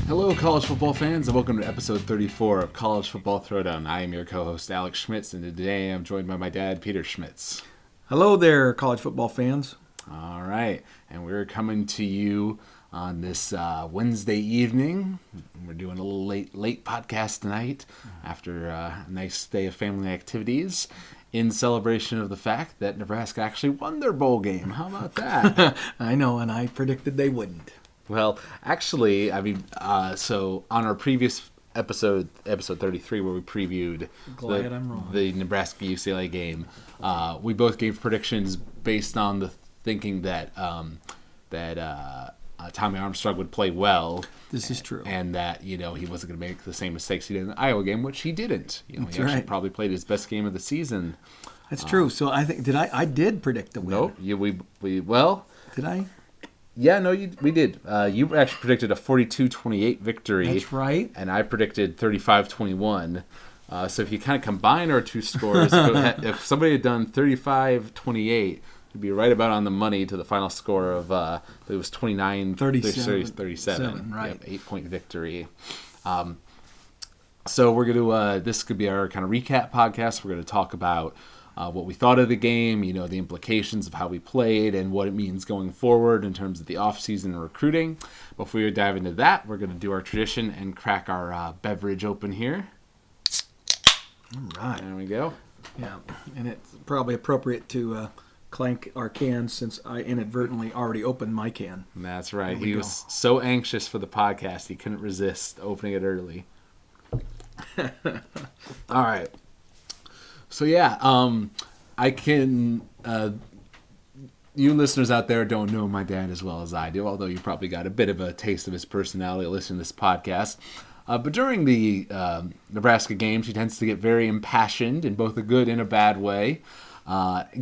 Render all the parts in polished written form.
Hello, college football fans, and welcome to episode 34 of College Football Throwdown. I am your co-host, Alex Schmitz, and today I'm joined by my dad, Peter Schmitz. Hello there, college football fans. All right, and we're coming to you on this Wednesday evening. We're doing a little late podcast tonight after a nice day of family activities in celebration of the fact that Nebraska actually won their bowl game. How about that? I know, and I predicted they wouldn't. Well, actually, so on our previous episode 33, where we previewed the Nebraska UCLA game, we both gave predictions based on the thinking that Tommy Armstrong would play well. This is true, and that he wasn't going to make the same mistakes he did in the Iowa game, which he didn't. He That's actually right. probably played his best game of the season. That's true. So I think I did predict the win. No, Did I? Yeah, no, we did. You actually predicted a 42-28 victory. That's right. And I predicted 35-21. So if you kind of combine our two scores, if somebody had done 35-28, it'd be right about on the money to the final score of it was 29-37. Right. Yep, 8-point victory. So we're going to this could be our kind of recap podcast. We're going to talk about what we thought of the game, the implications of how we played and what it means going forward in terms of the offseason and recruiting. Before we dive into that, we're going to do our tradition and crack our beverage open here. All right. There we go. Yeah, and it's probably appropriate to clank our cans since I inadvertently already opened my can. That's right. He was so anxious for the podcast, he couldn't resist opening it early. All right. So yeah, I can. You listeners out there don't know my dad as well as I do, although you probably got a bit of a taste of his personality listening to this podcast. But during the Nebraska games, he tends to get very impassioned in both a good and a bad way.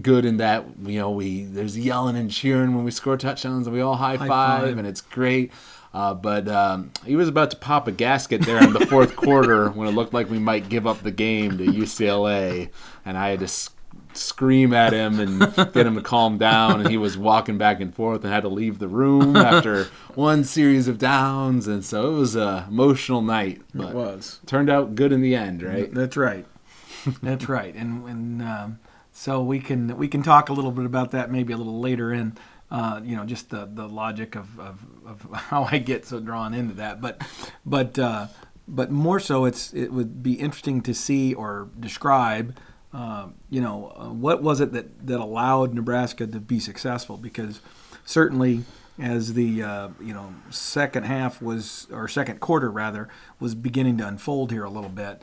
Good in that there's yelling and cheering when we score touchdowns, and we all high five, and it's great. But he was about to pop a gasket there in the fourth quarter when it looked like we might give up the game to UCLA, and I had to scream at him and get him to calm down, and he was walking back and forth and had to leave the room after one series of downs, and so it was an emotional night. But it was. Turned out good in the end, right? That's right. That's right, and so we can talk a little bit about that maybe a little later in. Just the logic of how I get so drawn into that, but more so, it would be interesting to see or describe, what was it that allowed Nebraska to be successful? Because certainly, as the second quarter rather was beginning to unfold here a little bit,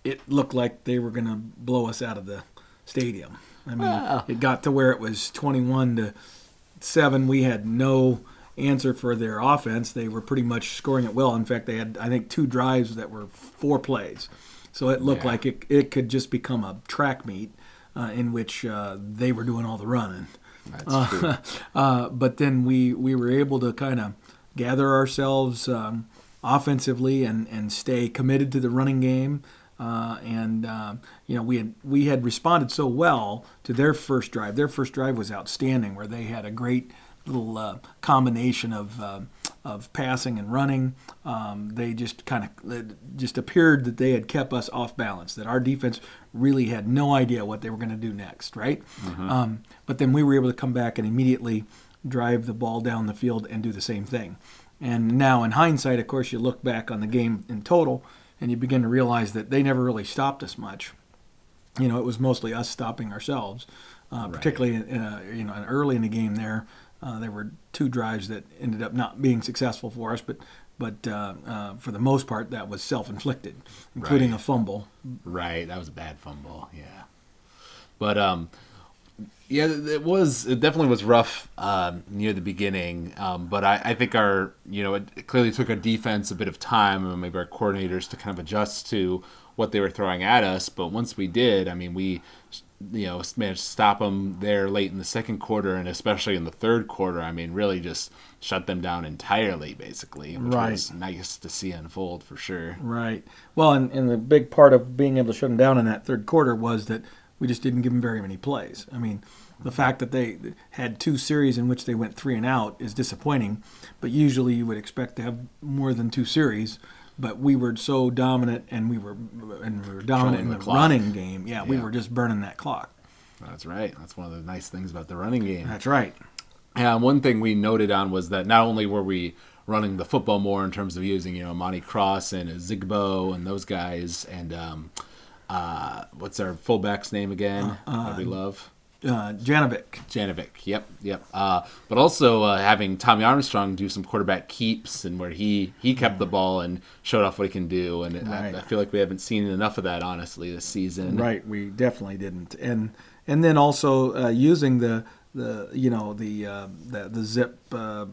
it looked like they were going to blow us out of the stadium. I mean, It got to where it was 21-7. We had no answer for their offense. They were pretty much scoring it well. In fact, they had, I think, 2 drives that were 4 plays. So it looked like it could just become a track meet in which they were doing all the running. That's true. But then we were able to kind of gather ourselves offensively and stay committed to the running game. We had responded so well to their first drive. Their first drive was outstanding, where they had a great little combination of passing and running. They just appeared that they had kept us off balance, that our defense really had no idea what they were going to do next, right? Mm-hmm. But then we were able to come back and immediately drive the ball down the field and do the same thing. And now in hindsight, of course, you look back on the game in total, and you begin to realize that they never really stopped us much. It was mostly us stopping ourselves, particularly early in the game there. There were 2 drives that ended up not being successful for us, but for the most part, that was self-inflicted, including a fumble. Right, that was a bad fumble, yeah. But it definitely was rough near the beginning. But I think it clearly took our defense a bit of time, and maybe our coordinators, to kind of adjust to what they were throwing at us. But once we did, we managed to stop them there late in the second quarter, and especially in the third quarter. Really just shut them down entirely, basically, which was nice to see unfold for sure. Right. Well, and the big part of being able to shut them down in that third quarter was that we just didn't give them very many plays. The fact that they had 2 series in which they went 3 and out is disappointing, but usually you would expect to have more than 2 series. But we were so dominant, and we were dominant in the running game. Yeah, we were just burning that clock. That's right. That's one of the nice things about the running game. That's right. And one thing we noted on was that not only were we running the football more in terms of using, Monty Cross and Zigbo and those guys, and what's our fullback's name again? That we love. Janovic. Yep. But also having Tommy Armstrong do some quarterback keeps, and where he kept the ball and showed off what he can do. And Right. I feel like we haven't seen enough of that, honestly, this season. Right, we definitely didn't. And then also using the zip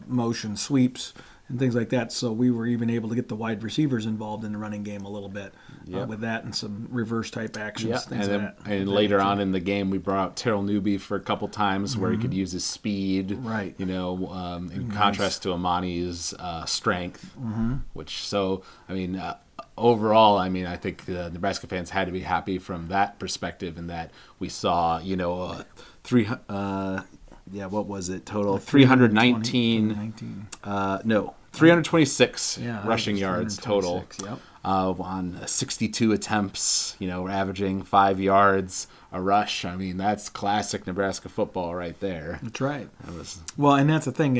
motion sweeps and things like that. So we were even able to get the wide receivers involved in the running game a little bit with that, and some reverse type actions, things and like that. And later on in the game, we brought out Terrell Newby for a couple times where he could use his speed, Right. in contrast to Amani's strength. Overall, I think the Nebraska fans had to be happy from that perspective, in that we saw, what was it total? 319. 326 rushing yards total. Yep. On 62 attempts, we're averaging 5 yards a rush. That's classic Nebraska football right there. That's right. Well, and that's the thing.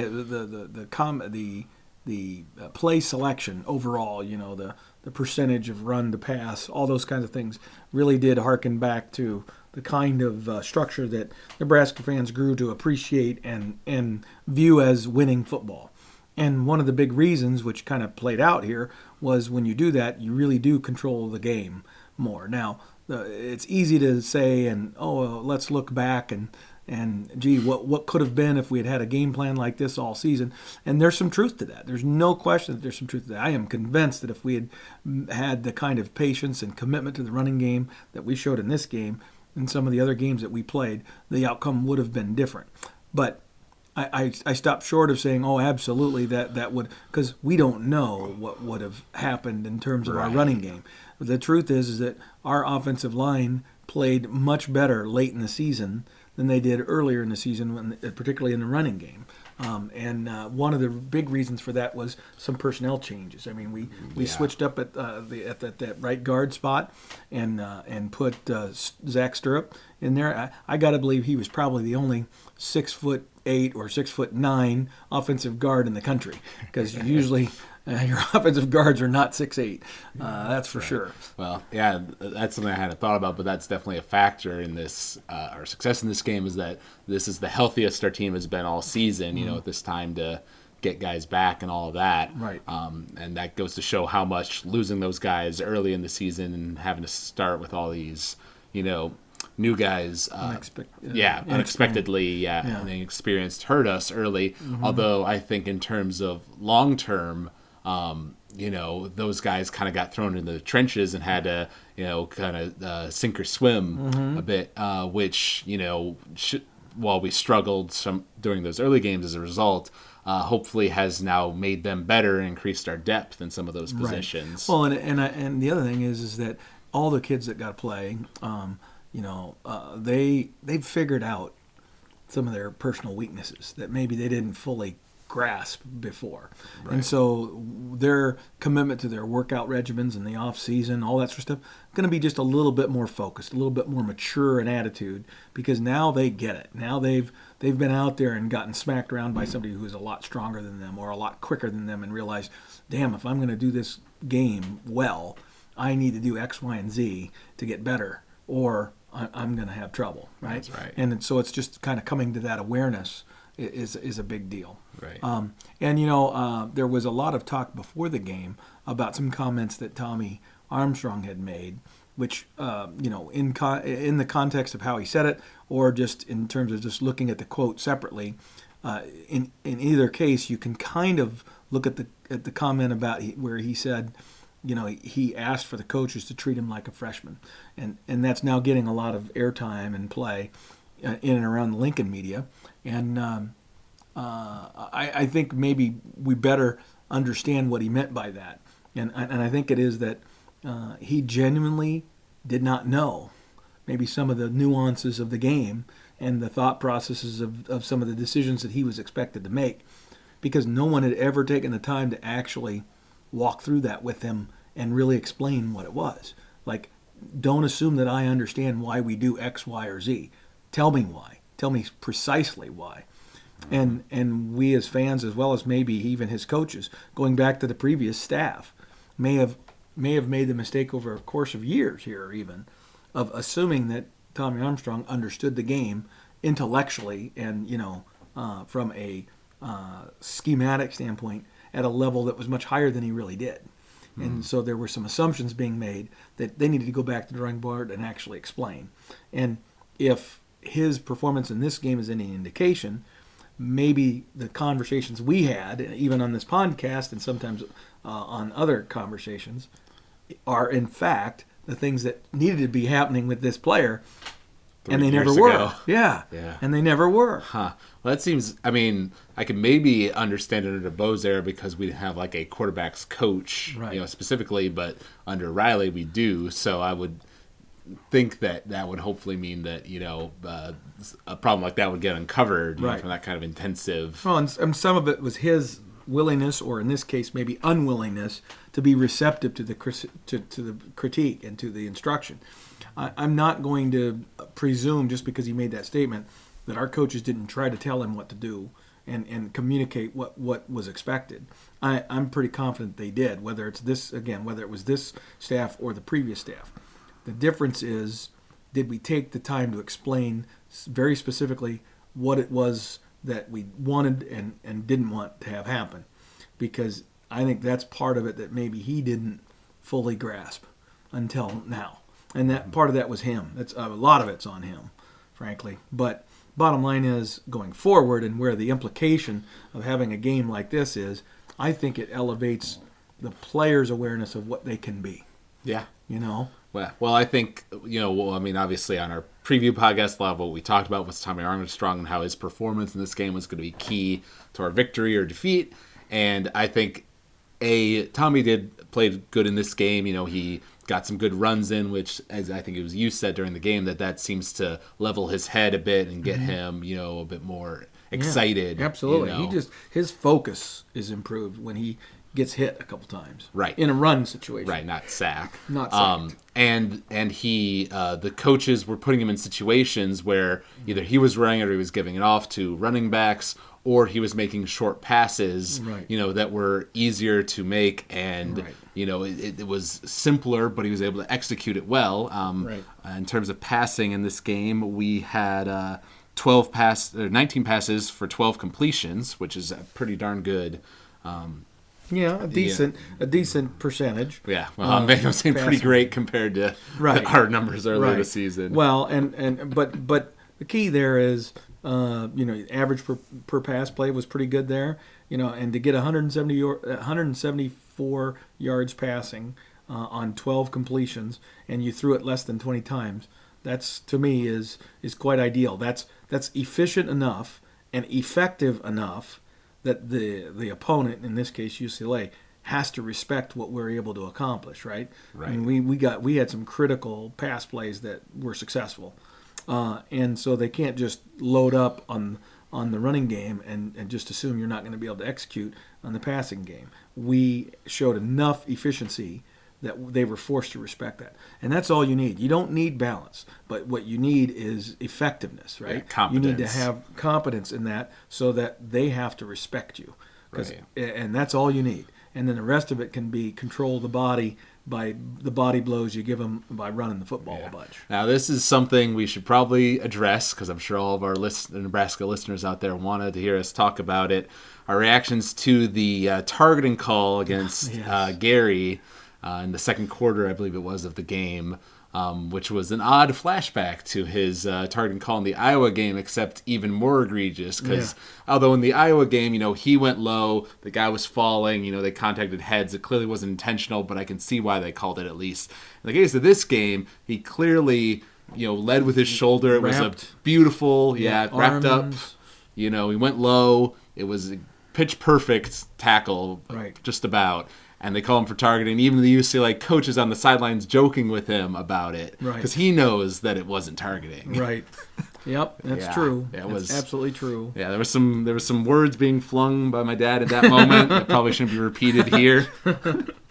The play selection overall, the percentage of run to pass, all those kinds of things really did harken back to the kind of structure that Nebraska fans grew to appreciate and view as winning football. And one of the big reasons, which kind of played out here, was when you do that, you really do control the game more. Now, it's easy to say, let's look back and gee, what could have been if we had had a game plan like this all season? And there's some truth to that. There's no question that there's some truth to that. I am convinced that if we had had the kind of patience and commitment to the running game that we showed in this game and some of the other games that we played, the outcome would have been different. But I stopped short of saying, absolutely, that would, because we don't know what would have happened in terms of our running game. The truth is that our offensive line played much better late in the season than they did earlier in the season, particularly in the running game. And one of the big reasons for that was some personnel changes. We switched up at that right guard spot and put Zach Stirrup in there. I got to believe he was probably the only 6'8" or 6'9" offensive guard in the country, because usually your offensive guards are not 6'8". That's for sure. Well, yeah, that's something I hadn't thought about, but that's definitely a factor in this. Our success in this game is that this is the healthiest our team has been all season. At this time to get guys back and all of that. Right. And that goes to show how much losing those guys early in the season and having to start with all these, new guys, unexpectedly, and inexperienced hurt us early. Although I think in terms of long term, those guys kind of got thrown into the trenches and had to, sink or swim a bit, which, while we struggled some during those early games as a result, hopefully has now made them better and increased our depth in some of those positions. Right. Well, and the other thing is that all the kids that got to play, they've figured out some of their personal weaknesses that maybe they didn't fully grasp before. Right. And so their commitment to their workout regimens in the off season, all that sort of stuff, going to be just a little bit more focused, a little bit more mature in attitude, because now they get it. Now they've been out there and gotten smacked around by somebody who's a lot stronger than them or a lot quicker than them, and realize, damn, if I'm going to do this game well, I need to do X, Y, and Z to get better, or I'm going to have trouble, right? That's right. And so it's just kind of coming to that awareness is a big deal. Right. There was a lot of talk before the game about some comments that Tommy Armstrong had made, which, in the context of how he said it, or just in terms of just looking at the quote separately, in either case, you can kind of look at the comment about where he said, he asked for the coaches to treat him like a freshman, and that's now getting a lot of airtime and play in and around the Lincoln media, and I think maybe we better understand what he meant by that, and I think it is that he genuinely did not know maybe some of the nuances of the game and the thought processes of some of the decisions that he was expected to make, because no one had ever taken the time to actually walk through that with him and really explain what it was. Like, don't assume that I understand why we do X, Y, or Z. Tell me why. Tell me precisely why. And we as fans, as well as maybe even his coaches, going back to the previous staff, may have made the mistake over a course of years here even of assuming that Tommy Armstrong understood the game intellectually and, from a schematic standpoint at a level that was much higher than he really did. And so there were some assumptions being made that they needed to go back to the drawing board and actually explain. And if his performance in this game is any indication, maybe the conversations we had, even on this podcast and sometimes on other conversations, are in fact the things that needed to be happening with this player, and they never were. Yeah. And they never were. Huh. Well, that seems, I could maybe understand it under Bo's era because we have like a quarterback's coach, right, specifically, but under Riley we do. So I would think that would hopefully mean that, a problem like that would get uncovered right, from that kind of intensive. Well, and some of it was his willingness, or in this case maybe unwillingness, to be receptive to the critique and to the instruction. I'm not going to presume, just because he made that statement, that our coaches didn't try to tell him what to do and communicate what was expected. I'm pretty confident they did, whether it was this staff or the previous staff. The difference is, did we take the time to explain very specifically what it was that we wanted and didn't want to have happen? Because I think that's part of it that maybe he didn't fully grasp until now. And that part of that was him. That's a lot of it's on him, frankly. But bottom line is, going forward and where the implication of having a game like this is, I think it elevates the players' awareness of what they can be. Yeah. Well, I think, obviously on our preview podcast, a lot of what we talked about was Tommy Armstrong and how his performance in this game was going to be key to our victory or defeat. And I think, Tommy played good in this game. He got some good runs in, which, as I think it was you said during the game, that seems to level his head a bit and get him, a bit more excited. Yeah, absolutely. His focus is improved when he gets hit a couple times. Right. In a run situation. Right, not sack. Not sacked. And he, the coaches were putting him in situations where either he was running or he was giving it off to running backs, or he was making short passes, right, that were easier to make, and right, it was simpler, but he was able to execute it well. Right. In terms of passing in this game, we had 19 passes for 12 completions, which is a pretty darn good. A decent percentage. Yeah, well, I'm saying pretty great compared to our numbers earlier this season. Well, but the key there is, average per pass play was pretty good there. And to get 174 yards passing on 12 completions, and you threw it less than 20 times, that's, to me, is quite ideal. That's efficient enough and effective enough that the opponent, in this case UCLA, has to respect what we're able to accomplish, right? Right. I mean, we had some critical pass plays that were successful, and so they can't just load up on the running game and just assume you're not going to be able to execute on the passing game. We showed enough efficiency that they were forced to respect that. And that's all you need. You don't need balance, but what you need is effectiveness, right? Yeah, competence. You need to have competence in that so that they have to respect you. Right. And that's all you need. And then the rest of it can be control the body by the body blows you give them by running the football a bunch. Now, this is something we should probably address because I'm sure all of our Nebraska listeners out there wanted to hear us talk about it. Our reactions to the targeting call against Gary in the second quarter, I believe it was, of the game, which was an odd flashback to his targeting call in the Iowa game, except even more egregious because although in the Iowa game, he went low, the guy was falling, they contacted heads. It clearly wasn't intentional, but I can see why they called it at least. In the case of this game, he clearly, led with his shoulder. It was a beautiful, wrapped up. He went low. It was a pitch perfect tackle, right, just about. and they call him for targeting. Even the UCLA coach is on the sidelines joking with him about it because he knows that it wasn't targeting. Right. Yep, that's true. It that's was absolutely true. Yeah, there was some words being flung by my dad at that moment that probably shouldn't be repeated here.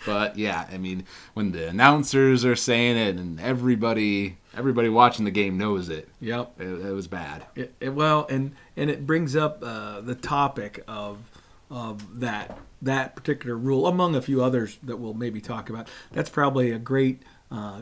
But yeah, I mean, when the announcers are saying it and everybody watching the game knows it. Yep, it was bad. Well, and it brings up the topic of that particular rule, among a few others that we'll maybe talk about. That's probably a great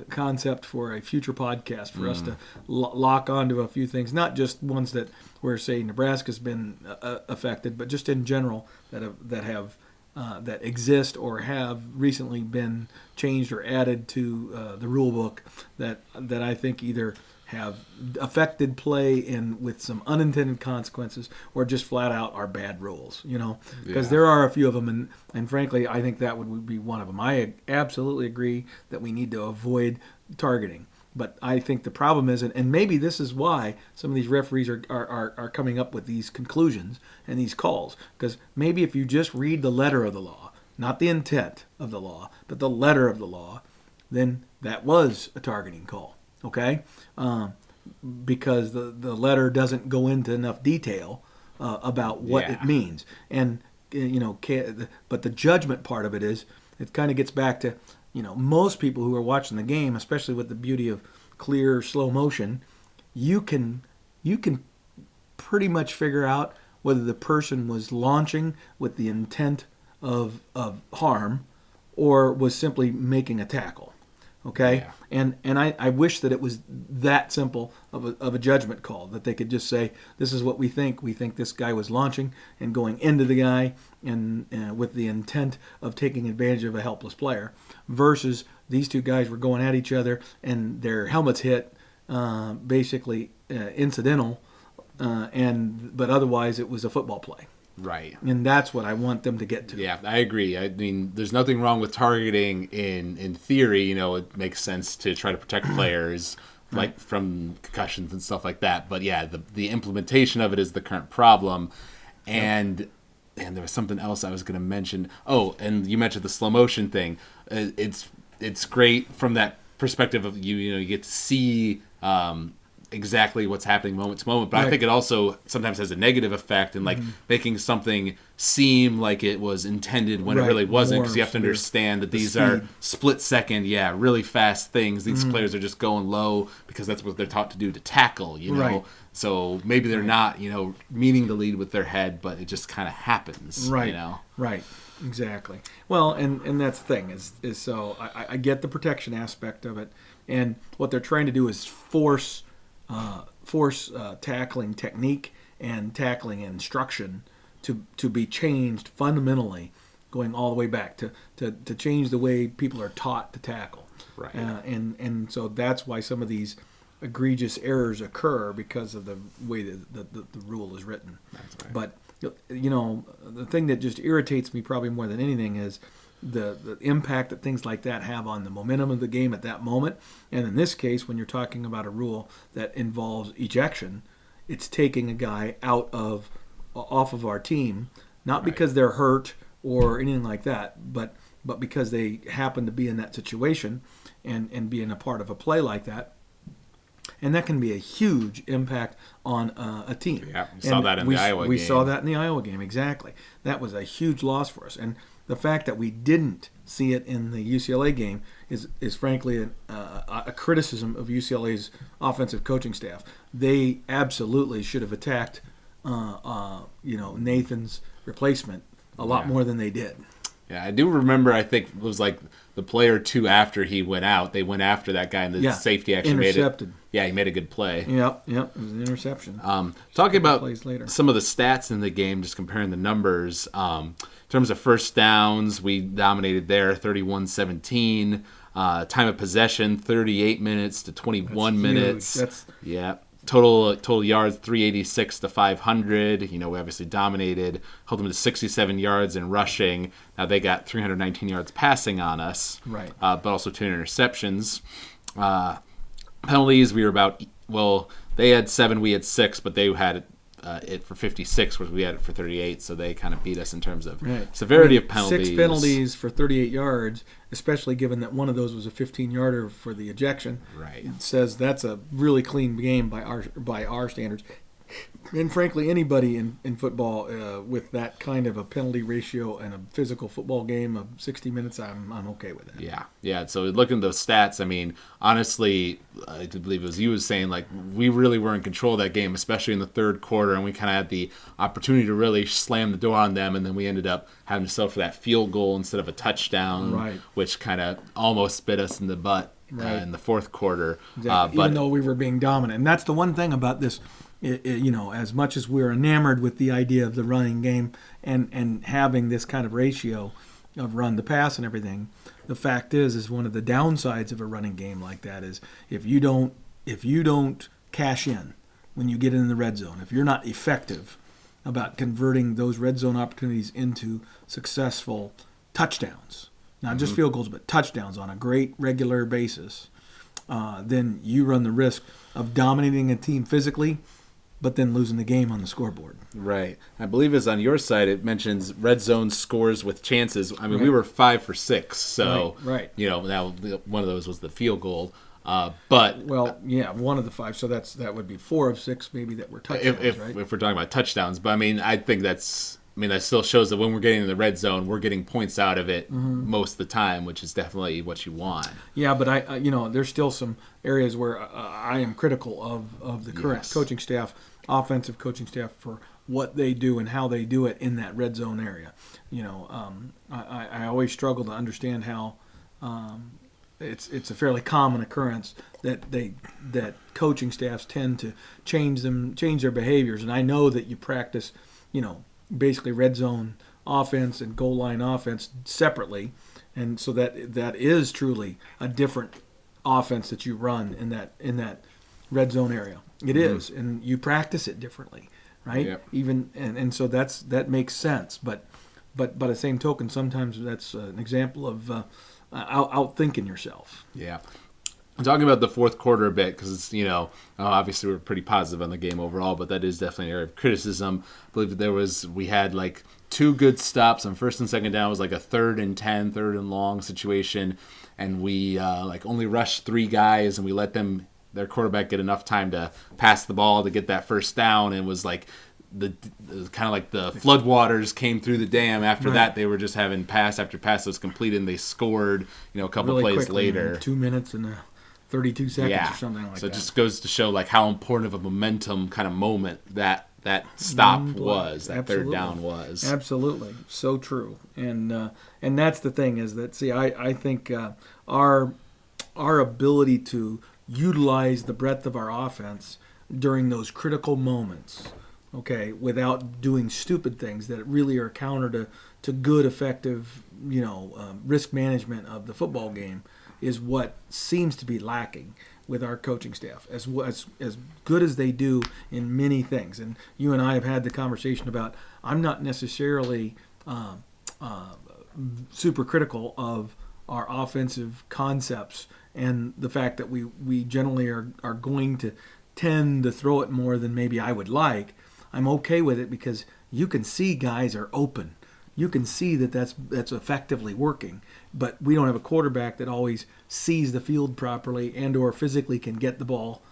concept for a future podcast for us to lock onto a few things, not just ones that where, say, Nebraska's been affected, but just in general that exist or have recently been changed or added to the rule book that I think either have affected play with some unintended consequences or just flat out are bad rules, because there are a few of them, and frankly I think that would be one of them. I absolutely agree that we need to avoid targeting, but I think the problem is, and maybe this is why some of these referees are coming up with these conclusions and these calls, because maybe if you just read the letter of the law, not the intent of the law, but the letter of the law, then that was a targeting call. Okay, because the letter doesn't go into enough detail about what it means, and but the judgment part of it is, it kind of gets back to most people who are watching the game, especially with the beauty of clear slow motion, you can pretty much figure out whether the person was launching with the intent of harm or was simply making a tackle. Okay, and I wish that it was that simple of a judgment call, that they could just say, this is what we think. We think this guy was launching and going into the guy and with the intent of taking advantage of a helpless player, versus these two guys were going at each other and their helmets hit, basically incidental, but otherwise it was a football play. Right. And that's what I want them to get to. Yeah, I agree. I mean, there's nothing wrong with targeting in theory. It makes sense to try to protect players like from concussions and stuff like that. But yeah, the implementation of it is the current problem. And there was something else I was going to mention. Oh, and you mentioned the slow motion thing. It's great from that perspective of you get to see exactly what's happening moment to moment, but I think it also sometimes has a negative effect in making something seem like it was intended when it really wasn't, because you have to understand that these are split second, really fast things. These players are just going low because that's what they're taught to do, to tackle, so maybe they're not meaning to lead with their head, but it just kind of happens, Right, exactly. Well, and that's the thing is so I get the protection aspect of it, and what they're trying to do is force tackling technique and tackling instruction to be changed fundamentally, going all the way back to change the way people are taught to tackle. Right. And so that's why some of these egregious errors occur, because of the way that the rule is written. That's right. But the thing that just irritates me probably more than anything is the impact that things like that have on the momentum of the game at that moment. And in this case, when you're talking about a rule that involves ejection, it's taking a guy off of our team, not because they're hurt or anything like that, but because they happen to be in that situation and being a part of a play like that. And that can be a huge impact on a team. Yeah, we saw that in the Iowa game. We saw that in the Iowa game, exactly. That was a huge loss for us. And the fact that we didn't see it in the UCLA game is frankly a criticism of UCLA's offensive coaching staff. They absolutely should have attacked Nathan's replacement a lot more than they did. Yeah, I do remember, I think it was like the play or two after he went out, they went after that guy, and the safety actually intercepted. Made it. Yeah, he made a good play. Yep, it was an interception. Talking about some of the stats in the game, just comparing the numbers. In terms of first downs, we dominated there, 31-17. Time of possession, 38 minutes to 21 minutes. Total yards, 386 to 500. We obviously dominated, held them to 67 yards in rushing. Now they got 319 yards passing on us, but also 2 interceptions. Penalties, we were they had 7, we had 6, but they had it for 56, whereas we had it for 38, so they kind of beat us in terms of severity of penalties. 6 penalties for 38 yards, especially given that one of those was a 15-yarder for the ejection. Right. It says that's a really clean game by our standards. And frankly, anybody in football with that kind of a penalty ratio and a physical football game of 60 minutes, I'm okay with that. Yeah. So looking at those stats, I mean, honestly, I believe it was you was saying, like, we really were in control of that game, especially in the third quarter, and we kind of had the opportunity to really slam the door on them, and then we ended up having to settle for that field goal instead of a touchdown, which kind of almost bit us in the butt in the fourth quarter. Exactly. Even though we were being dominant. And that's the one thing about this. As much as we're enamored with the idea of the running game and having this kind of ratio of run to pass and everything, the fact is one of the downsides of a running game like that is if you don't cash in when you get in the red zone, if you're not effective about converting those red zone opportunities into successful touchdowns, not just field goals, but touchdowns on a great regular basis, then you run the risk of dominating a team physically, but then losing the game on the scoreboard. Right. I believe it's on your side. It mentions red zone scores with chances. I mean, we were 5 for 6, so now one of those was the field goal. But one of the 5. So that would be 4 of 6 maybe that were touchdowns. If we're talking about touchdowns, but I mean, I think that still shows that when we're getting in the red zone, we're getting points out of it most of the time, which is definitely what you want. Yeah, but there's still some areas where I am critical of the current coaching staff, offensive coaching staff, for what they do and how they do it in that red zone area. I always struggle to understand how it's a fairly common occurrence that coaching staffs tend to change their behaviors, and I know that you practice, basically red zone offense and goal line offense separately, and so that is truly a different offense that you run in that red zone area. It is, and you practice it differently, right? Yep. Even and so that makes sense, but by the same token, sometimes that's an example of outthinking yourself. Yeah. I'm talking about the fourth quarter a bit because, obviously we're pretty positive on the game overall, but that is definitely an area of criticism. I believe we had like 2 good stops on first and second down. It was like a 3rd and 10, 3rd and long situation, and we only rushed 3 guys, and we let their quarterback get enough time to pass the ball to get that first down. And it was like the floodwaters came through the dam. After that, they were just having pass after pass that was completed, and they scored, a couple really plays quickly, later. 2 minutes and 32 seconds or something like that. So it just goes to show like how important of a momentum kind of moment that stop was, that third down was. Absolutely. So true. And that's the thing is that, I think our ability to utilize the breadth of our offense during those critical moments, without doing stupid things that really are counter to good, effective, risk management of the football game, is what seems to be lacking with our coaching staff, as good as they do in many things. And you and I have had the conversation about, I'm not necessarily super critical of our offensive concepts and the fact that we generally are going to tend to throw it more than maybe I would like. I'm okay with it because you can see guys are open. You can see that's effectively working, but we don't have a quarterback that always sees the field properly and or physically can get the ball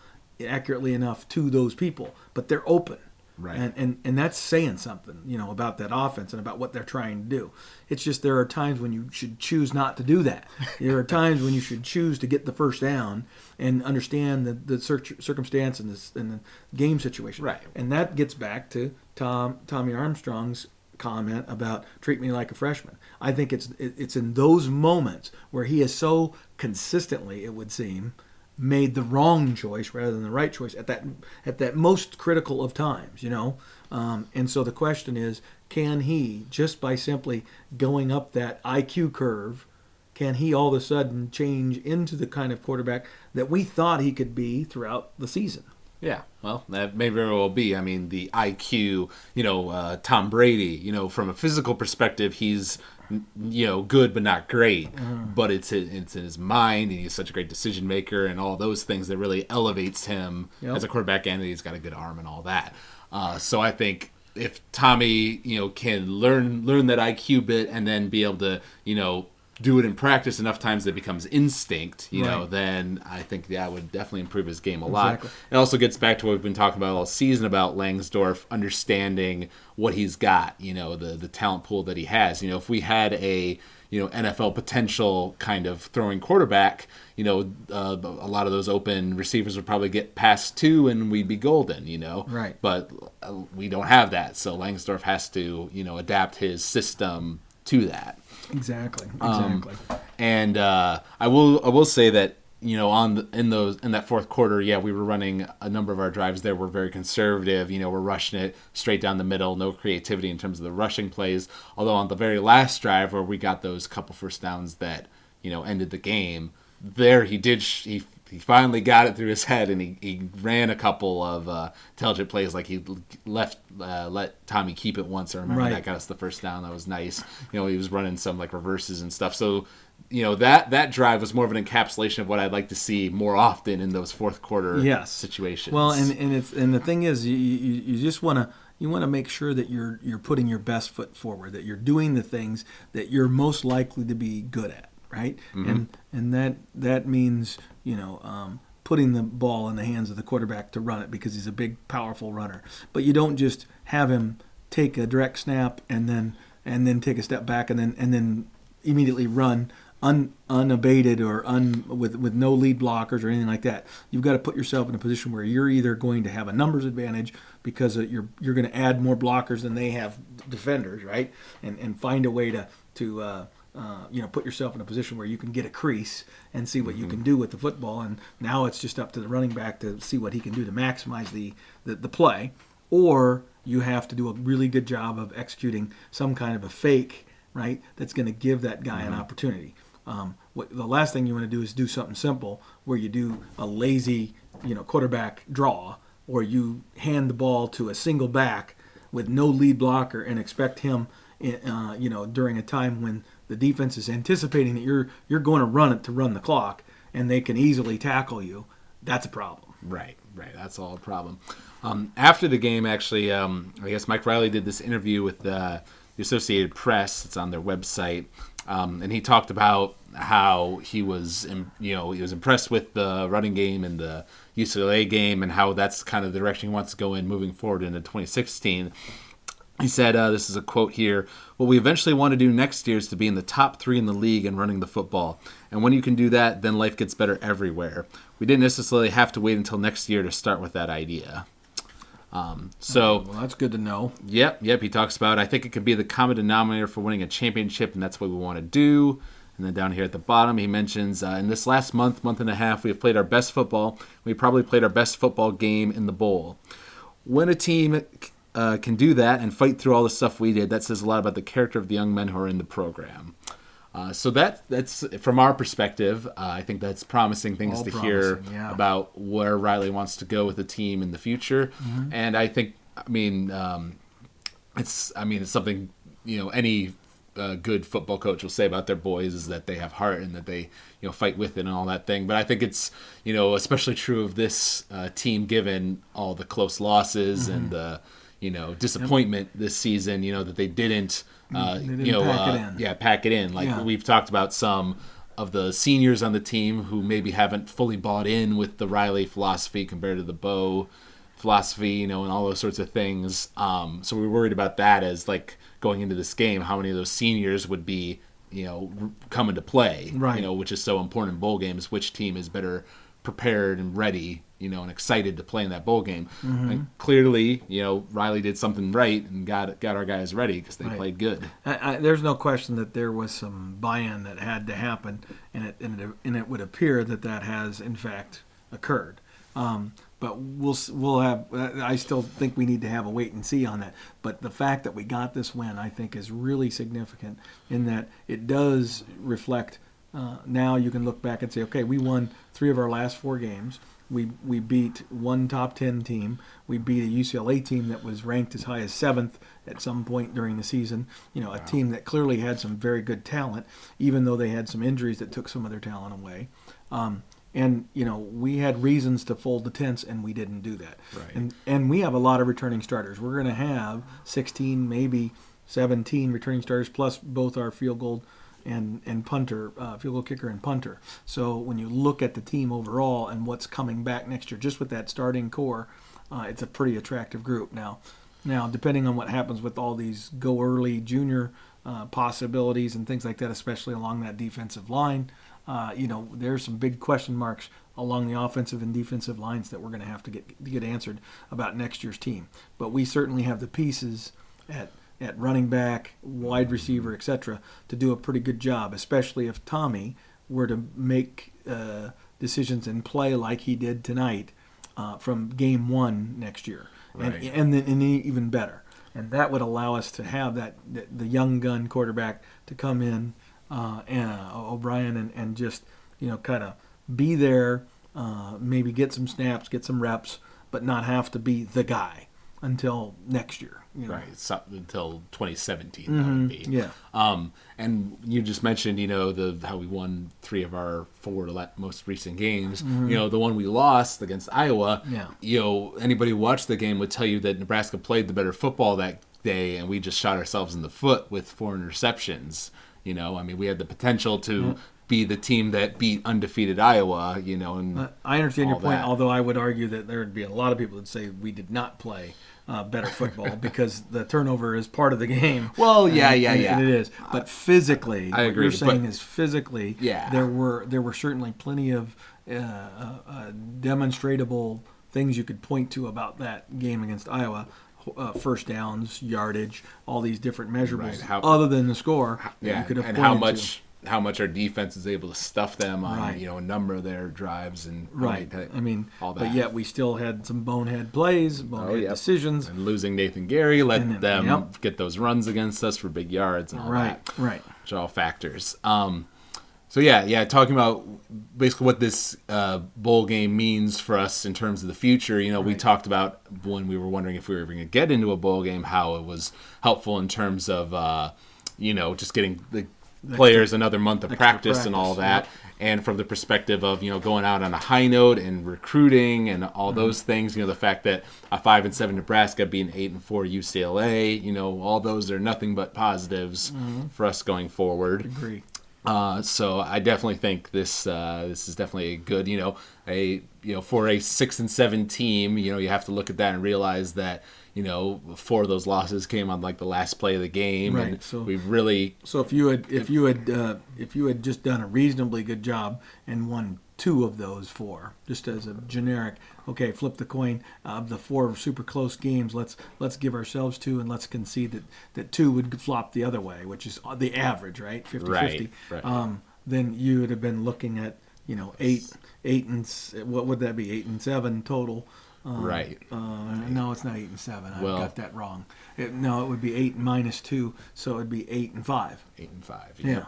accurately enough to those people. But they're open, right? And that's saying something, about that offense and about what they're trying to do. It's just there are times when you should choose not to do that. There are times when you should choose to get the first down and understand the circumstance and the game situation. Right. And that gets back to Tommy Armstrong's comment about treat me like a freshman. I think it's in those moments where he has so consistently, it would seem, made the wrong choice rather than the right choice at that most critical of times, and so the question is, can he, just by simply going up that IQ curve, can he all of a sudden change into the kind of quarterback that we thought he could be throughout the season? Yeah, well, that may very well be. I mean, the IQ, Tom Brady, from a physical perspective, he's, good but not great. But it's in his mind, and he's such a great decision maker and all those things that really elevates him as a quarterback, and he's got a good arm and all that. So I think if Tommy, can learn that IQ bit and then be able to, do it in practice enough times that it becomes instinct, then I think that would definitely improve his game a lot. Exactly. It also gets back to what we've been talking about all season about Langsdorff understanding what he's got, the talent pool that he has. If we had a NFL potential kind of throwing quarterback, a lot of those open receivers would probably get past two and we'd be golden, Right. But we don't have that, so Langsdorff has to, adapt his system to that. Exactly. And I will say that in that fourth quarter, we were running a number of our drives there. We're very conservative. We're rushing it straight down the middle, no creativity in terms of the rushing plays. Although on the very last drive where we got those couple first downs that ended the game, there he finally got it through his head and he ran a couple of intelligent plays, like he let Tommy keep it once. I remember that got us the first down. That was nice. He was running some like reverses and stuff. So that drive was more of an encapsulation of what I'd like to see more often in those fourth quarter situations. Well, and the thing is, you just want to make sure that you're putting your best foot forward, that you're doing the things that you're most likely to be good at, right? Mm-hmm. And that means putting the ball in the hands of the quarterback to run it because he's a big, powerful runner. But you don't just have him take a direct snap and then take a step back and then immediately run unabated or with no lead blockers or anything like that. You've got to put yourself in a position where you're either going to have a numbers advantage because you're going to add more blockers than they have defenders, right? And find a way to put yourself in a position where you can get a crease and see what you can do with the football. And now it's just up to the running back to see what he can do to maximize the play. Or you have to do a really good job of executing some kind of a fake, right, that's going to give that guy an opportunity. The last thing you want to do is do something simple where you do a lazy, quarterback draw, or you hand the ball to a single back with no lead blocker and expect him, during a time when the defense is anticipating that you're going to run it to run the clock and they can easily tackle you. That's a problem. Right. That's all a problem. After the game, actually, I guess Mike Riley did this interview with the Associated Press. It's on their website. And he talked about how he was impressed with the running game and the UCLA game and how that's kind of the direction he wants to go in moving forward into 2016. He said, this is a quote here, "What we eventually want to do next year is to be in the top 3 in the league and running the football. And when you can do that, then life gets better everywhere. We didn't necessarily have to wait until next year to start with that idea." Well, that's good to know. Yep. He talks about, "I think it could be the common denominator for winning a championship, and that's what we want to do." And then down here at the bottom, he mentions, "In this last month and a half, we have played our best football. We probably played our best football game in the bowl. When a team can do that and fight through all the stuff we did, that says a lot about the character of the young men who are in the program." So that's from our perspective. I think that's promising things All to promising, hear yeah. about where Riley wants to go with the team in the future. Mm-hmm. And I think, it's something any good football coach will say about their boys is that they have heart and that they fight with it and all that thing. But I think it's especially true of this team given all the close losses and the disappointment this season. That they didn't. They didn't pack it in. Yeah, pack it in. We've talked about some of the seniors on the team who maybe haven't fully bought in with the Riley philosophy compared to the Bo philosophy, and all those sorts of things. So we were worried about that as going into this game, how many of those seniors would be, come into play, right? Which is so important in bowl games. Which team is better prepared and ready, and excited to play in that bowl game. Mm-hmm. And clearly, Riley did something right and got our guys ready because they played good. There's no question that there was some buy-in that had to happen, and it would appear that has in fact occurred. But we'll have. I still think we need to have a wait and see on that. But the fact that we got this win, I think, is really significant in that it does reflect. Now you can look back and say, okay, we won 3 of our last 4 games. We beat one top 10 team. We beat a UCLA team that was ranked as high as 7th at some point during the season. A team that clearly had some very good talent, even though they had some injuries that took some of their talent away. And we had reasons to fold the tents, and we didn't do that. Right. And we have a lot of returning starters. We're going to have 16, maybe 17 returning starters, plus both our field goal and punter, field goal kicker and punter. So when you look at the team overall and what's coming back next year, just with that starting core, it's a pretty attractive group. Now, depending on what happens with all these go early junior possibilities and things like that, especially along that defensive line, there's some big question marks along the offensive and defensive lines that we're going to have to get answered about next year's team. But we certainly have the pieces at running back, wide receiver, etc., to do a pretty good job, especially if Tommy were to make decisions and play like he did tonight from game one next year, Right. and even better. And that would allow us to have the young gun quarterback to come in, O'Brien, and just kind of be there, maybe get some snaps, get some reps, but not have to be the guy until next year. Right, so, until 2017 that would be. Yeah. And you just mentioned, how we won 3 of our 4 most recent games. The one we lost against Iowa. Yeah. Anybody who watched the game would tell you that Nebraska played the better football that day, and we just shot ourselves in the foot with 4 interceptions. We had the potential to be the team that beat undefeated Iowa. And I understand your point, that. although I would argue that there would be a lot of people that say we did not play better football because the turnover is part of the game. Well, yeah. And it is. But physically, I agree, what you're saying is physically, Yeah. there were certainly plenty of demonstrable things you could point to about that game against Iowa. First downs, yardage, all these different measurables, Right. other than the score. Yeah, you could have and pointed how much our defense is able to stuff them on, Right. a number of their drives and Right. all that. But yet we still had some bonehead plays, bonehead decisions. And losing Nathan Gary let And then- them yep. get those runs against us for big yards and all that. Right. Which are all factors. Talking about basically what this bowl game means for us in terms of the future. We talked about when we were wondering if we were ever going to get into a bowl game, how it was helpful in terms of, just getting the players another month of practice and all that. Yep. And from the perspective of, going out on a high note and recruiting and all those things, the fact that a 5-7 Nebraska being 8-4 UCLA, all those are nothing but positives for us going forward. Agree. So I definitely think this is definitely a good, for a 6-7 team, you have to look at that and realize that, 4 of those losses came on like the last play of the game, Right. and So we've really. So if you had just done a reasonably good job and won 2 of those 4, just as a generic, okay, flip the coin of the 4 super close games. Let's give ourselves 2 and let's concede that 2 would flop the other way, which is the average, right? 50-50. Right. Then you would have been looking at 8 and what would that be? 8-7 total. Right. No, it's not 8-7. I Well- got that wrong. It would be 8 minus 2, so it'd be 8-5. 8-5. Yeah.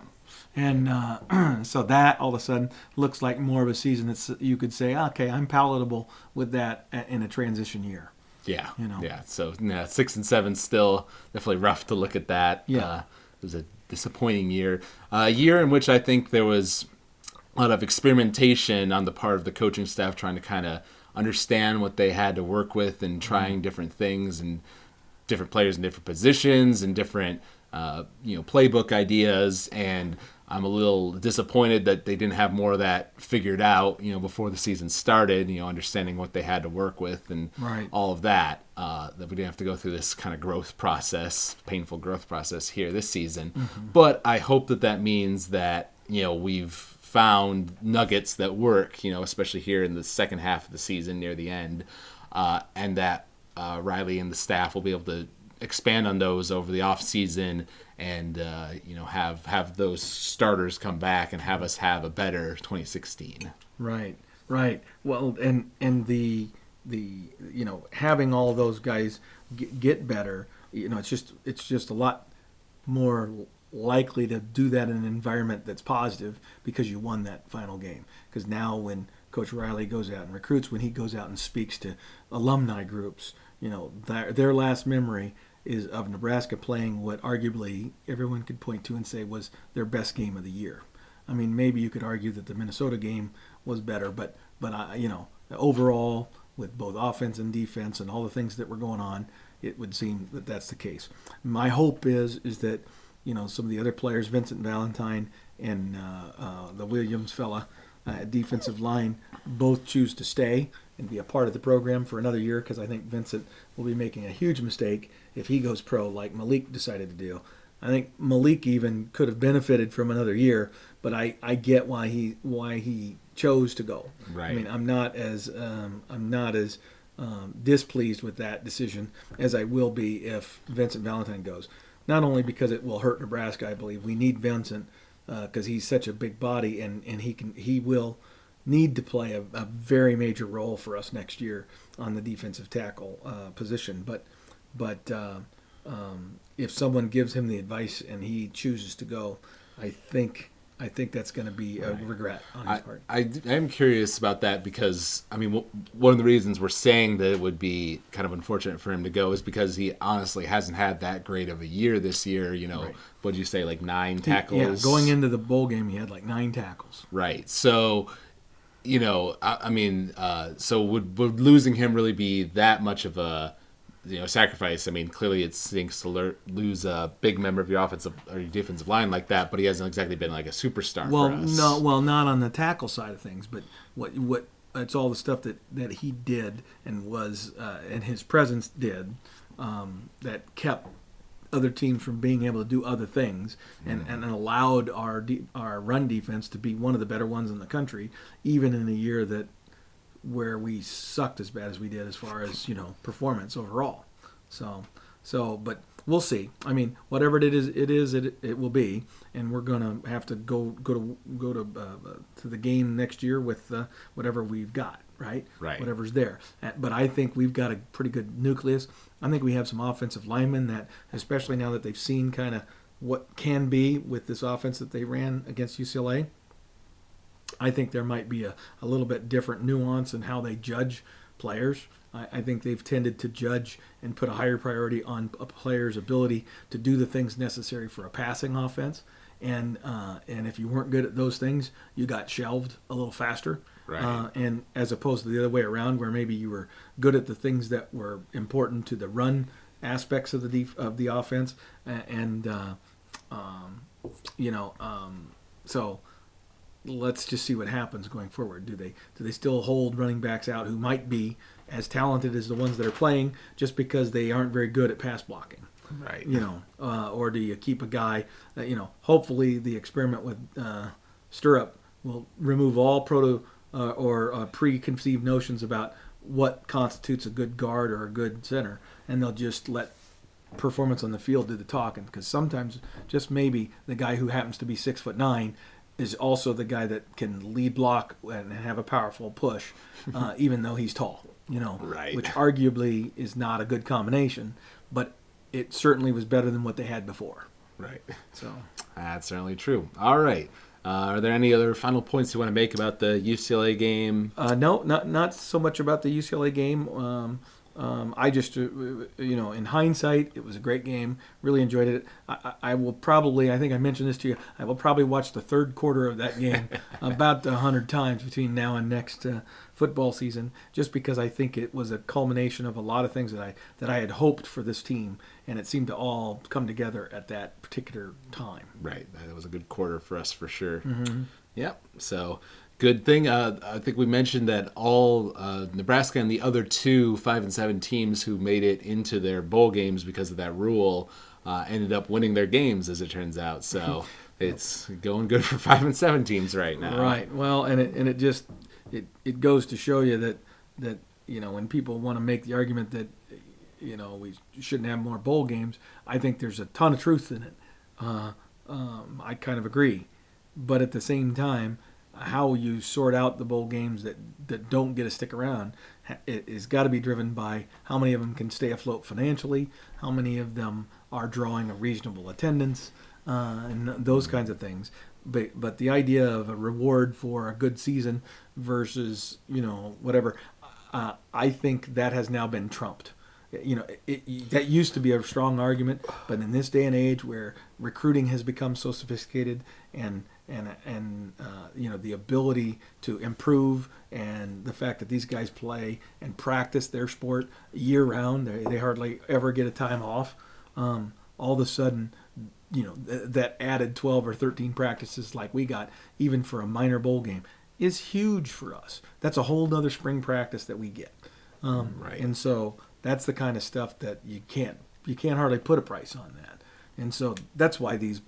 And so that all of a sudden looks like more of a season that you could say, okay, I'm palatable with that in a transition year. Yeah. You know. Yeah. So 6-7 still definitely rough to look at that. Yeah. It was a disappointing year. A year in which I think there was a lot of experimentation on the part of the coaching staff trying to kind of understand what they had to work with and trying different things and different players in different positions and different playbook ideas. And I'm a little disappointed that they didn't have more of that figured out before the season started, understanding what they had to work with and Right. all of that, that we didn't have to go through this kind of painful growth process here this season. But I hope that means that we've found nuggets that work, especially here in the second half of the season near the end, and that Riley and the staff will be able to expand on those over the off season and have those starters come back and have us have a better 2016. Right. Well, and the having all those guys get better, it's just a lot more likely to do that in an environment that's positive because you won that final game. Because now when Coach Riley goes out and recruits, when he goes out and speaks to alumni groups, their last memory is of Nebraska playing what arguably everyone could point to and say was their best game of the year. I mean, maybe you could argue that the Minnesota game was better. But overall, with both offense and defense and all the things that were going on, it would seem that that's the case. My hope is that some of the other players, Vincent Valentine and the Williams fella at defensive line, both choose to stay and be a part of the program for another year, because I think Vincent will be making a huge mistake if he goes pro like Malik decided to do. I think Malik even could have benefited from another year, but I get why he chose to go. Right. I mean, I'm not as displeased with that decision as I will be if Vincent Valentine goes. Not only because it will hurt Nebraska, I believe we need Vincent because he's such a big body, and he will need to play a very major role for us next year on the defensive tackle position. But if someone gives him the advice and he chooses to go, I think that's going to be a regret on his part. I am curious about that because, I mean, one of the reasons we're saying that it would be kind of unfortunate for him to go is because he honestly hasn't had that great of a year this year. Right. What'd you say, like 9 tackles? Yeah, going into the bowl game, he had like 9 tackles. Right. So, so would losing him really be that much of a sacrifice? I mean, clearly it stinks to lose a big member of your offensive or your defensive line like that, but he hasn't exactly been like a superstar for us. Not on the tackle side of things, but what it's all the stuff that he did and was and his presence did that kept other teams from being able to do other things and allowed our run defense to be one of the better ones in the country, even in a year where we sucked as bad as we did as far as performance overall. But we'll see. I mean, whatever it will be, and we're gonna have to go to the game next year with whatever we've got, right? Whatever's there. But I think we've got a pretty good nucleus. I think we have some offensive linemen that, especially now that they've seen kind of what can be with this offense that they ran against UCLA. I think there might be a little bit different nuance in how they judge players. I think they've tended to judge and put a higher priority on a player's ability to do the things necessary for a passing offense. And if you weren't good at those things, you got shelved a little faster. Right. And as opposed to the other way around, where maybe you were good at the things that were important to the run aspects of the offense. So let's just see what happens going forward. Do they still hold running backs out who might be as talented as the ones that are playing just because they aren't very good at pass blocking? Right. Or do you keep a guy? Hopefully the experiment with Stirrup will remove all preconceived notions about what constitutes a good guard or a good center, and they'll just let performance on the field do the talking. Because sometimes, just maybe, the guy who happens to be 6'9" is also the guy that can lead block and have a powerful push, even though he's tall. Right. Which arguably is not a good combination, but it certainly was better than what they had before. Right. So that's certainly true. All right. Are there any other final points you want to make about the UCLA game? No, not so much about the UCLA game. I just, in hindsight, it was a great game. Really enjoyed it. I will probably, I think I mentioned this to you, I will probably watch the third quarter of that game about 100 times between now and next football season, just because I think it was a culmination of a lot of things that I had hoped for this team, and it seemed to all come together at that particular time. Right. That was a good quarter for us for sure. Mm-hmm. Yep. So good thing. I think we mentioned that all Nebraska and the other 2 5-7 teams who made it into their bowl games because of that rule ended up winning their games, as it turns out. So it's going good for 5-7 teams right now. Right. Well, and it just goes to show you that when people want to make the argument that we shouldn't have more bowl games, I think there's a ton of truth in it. I kind of agree, but at the same time, how you sort out the bowl games that don't get to stick around is got to be driven by how many of them can stay afloat financially, how many of them are drawing a reasonable attendance, and those kinds of things. But the idea of a reward for a good season versus whatever, I think that has now been trumped. That used to be a strong argument, but in this day and age where recruiting has become so sophisticated and and the ability to improve, and the fact that these guys play and practice their sport year round. They hardly ever get a time off. All of a sudden, that added 12 or 13 practices like we got, even for a minor bowl game, is huge for us. That's a whole nother spring practice that we get. Right. And so that's the kind of stuff that you can't hardly put a price on that. And so that's why this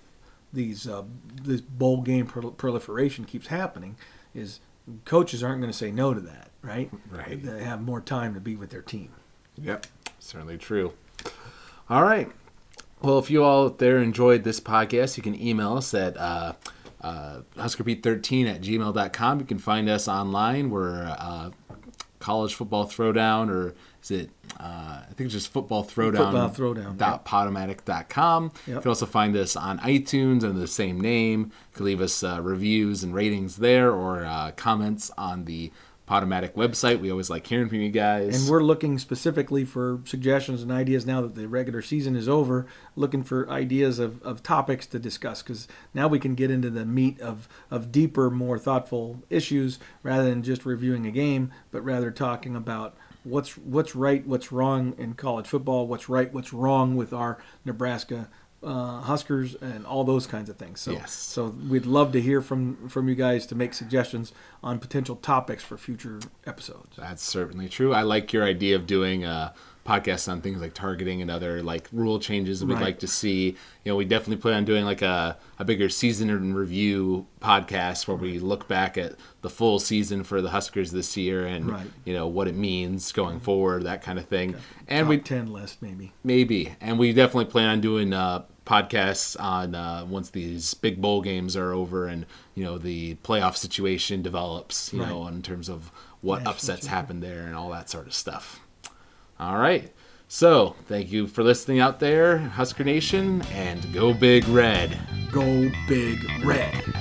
bowl game proliferation keeps happening, is coaches aren't going to say no to that, right? Right. They have more time to be with their team. Yep, certainly true. All right. Well, if you all out there enjoyed this podcast, you can email us at huskerpete13@gmail.com. You can find us online. We're College Football Throwdown, or is it, I think it's just Football Throwdown. Podomatic.com. Yep. You can also find us on iTunes under the same name. You can leave us reviews and ratings there, or comments on the Podomatic website. We always like hearing from you guys. And we're looking specifically for suggestions and ideas now that the regular season is over, looking for ideas of topics to discuss, because now we can get into the meat of deeper, more thoughtful issues, rather than just reviewing a game, but rather talking about what's right, what's wrong in college football, what's right, what's wrong with our Nebraska Huskers, and all those kinds of things. So, Yes. So we'd love to hear from you guys to make suggestions on potential topics for future episodes. That's certainly true. I like your idea of doing podcasts on things like targeting and other like rule changes that we'd Right. like to see. We definitely plan on doing like a bigger season in review podcast where we look back at the full season for the Huskers this year and Right. What it means going forward, that kind of thing. And Top 10 list, maybe. And we definitely plan on doing podcasts on once these big bowl games are over and the playoff situation develops, Right. in terms of what National upsets champion. happen there and all that sort of stuff. All right. So thank you for listening out there, Husker Nation, and go Big Red. Go Big Red.